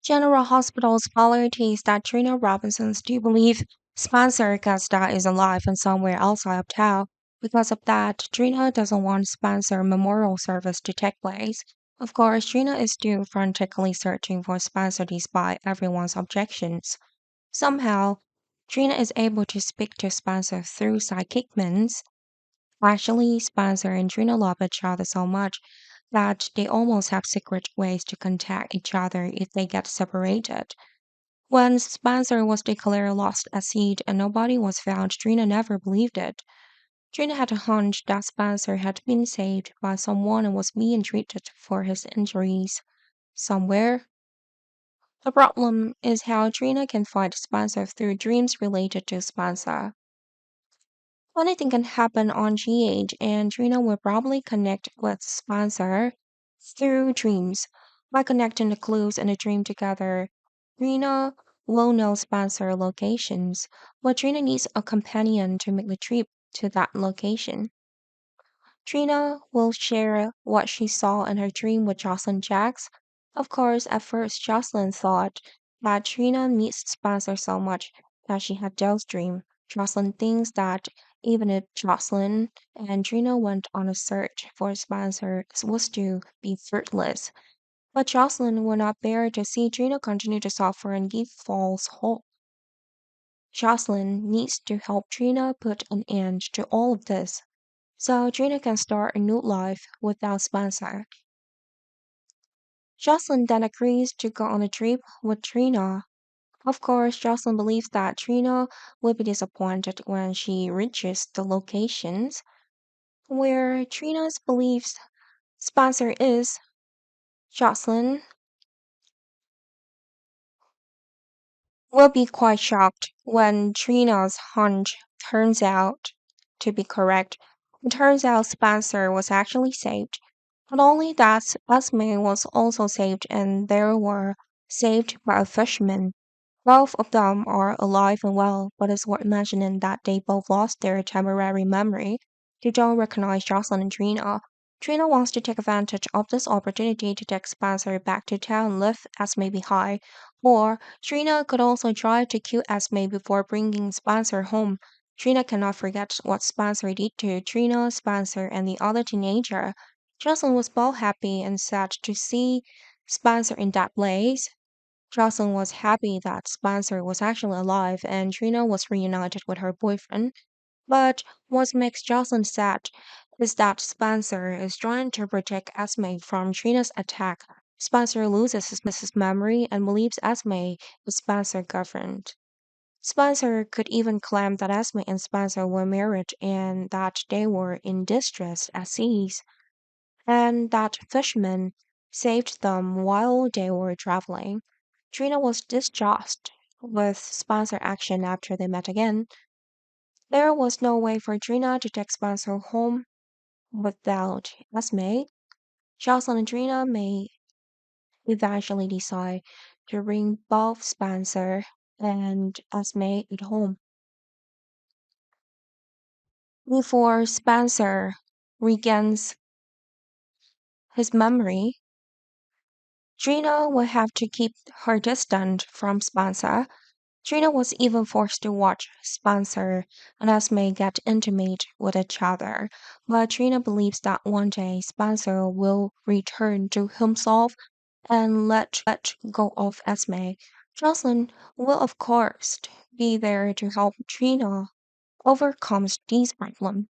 General Hospital's policy is that Trina Robinsons do believe Spencer Gasta is alive and somewhere outside of town. Because of that, Trina doesn't want Spencer memorial service to take place. Of course, Trina is still frantically searching for Spencer despite everyone's objections. Somehow, Trina is able to speak to Spencer through psychic means. Actually, Spencer and Trina love each other so much that they almost have secret ways to contact each other if they get separated. When Spencer was declared lost at sea and nobody was found, Trina never believed it. Trina had a hunch that Spencer had been saved by someone and was being treated for his injuries somewhere. The problem is how Trina can find Spencer through dreams related to Spencer. Anything can happen on GH, and Trina will probably connect with Spencer through dreams. By connecting the clues in a dream together, Trina will know Spencer locations, but Trina needs a companion to make the trip to that location. Trina will share what she saw in her dream with Jocelyn Jacks. Of course, at first, Jocelyn thought that Trina missed Spencer so much that she had those dreams. Jocelyn thinks that even if Jocelyn and Trina went on a search for Spencer, it was to be fruitless. But Jocelyn will not bear to see Trina continue to suffer and give false hope. Jocelyn needs to help Trina put an end to all of this so Trina can start a new life without Spencer. Jocelyn then agrees to go on a trip with Trina. Of course, Jocelyn believes that Trina will be disappointed when she reaches the locations where Trina believes Spencer is. Jocelyn will be quite shocked when Trina's hunch turns out to be correct. It turns out Spencer was actually saved. Not only that, Esme was also saved, and they were saved by a fisherman. Both of them are alive and well, but it's worth mentioning that they both lost their temporary memory. They don't recognize Jocelyn and Trina. Trina wants to take advantage of this opportunity to take Spencer back to town and leave Esme behind. Or Trina could also try to kill Esme before bringing Spencer home. Trina cannot forget what Spencer did to Trina, Spencer, and the other teenager. Jocelyn was both happy and sad to see Spencer in that place. Jocelyn was happy that Spencer was actually alive and Trina was reunited with her boyfriend. But what makes Jocelyn sad is that Spencer is trying to protect Esme from Trina's attack. Spencer loses his memory and believes Esme is Spencer's girlfriend. Spencer could even claim that Esme and Spencer were married and that they were in distress at sea, and that fisherman saved them while they were traveling. Trina was distraught with Spencer's action after they met again. There was no way for Trina to take Spencer home without Esme. Jocelyn and Trina may eventually decide to bring both Spencer and Esme at home. Before Spencer regains his memory, Trina will have to keep her distance from Spencer. Trina was even forced to watch Spencer and Esme get intimate with each other, but Trina believes that one day Spencer will return to himself and let go of Esme. Jocelyn will, of course, be there to help Trina overcome these problems.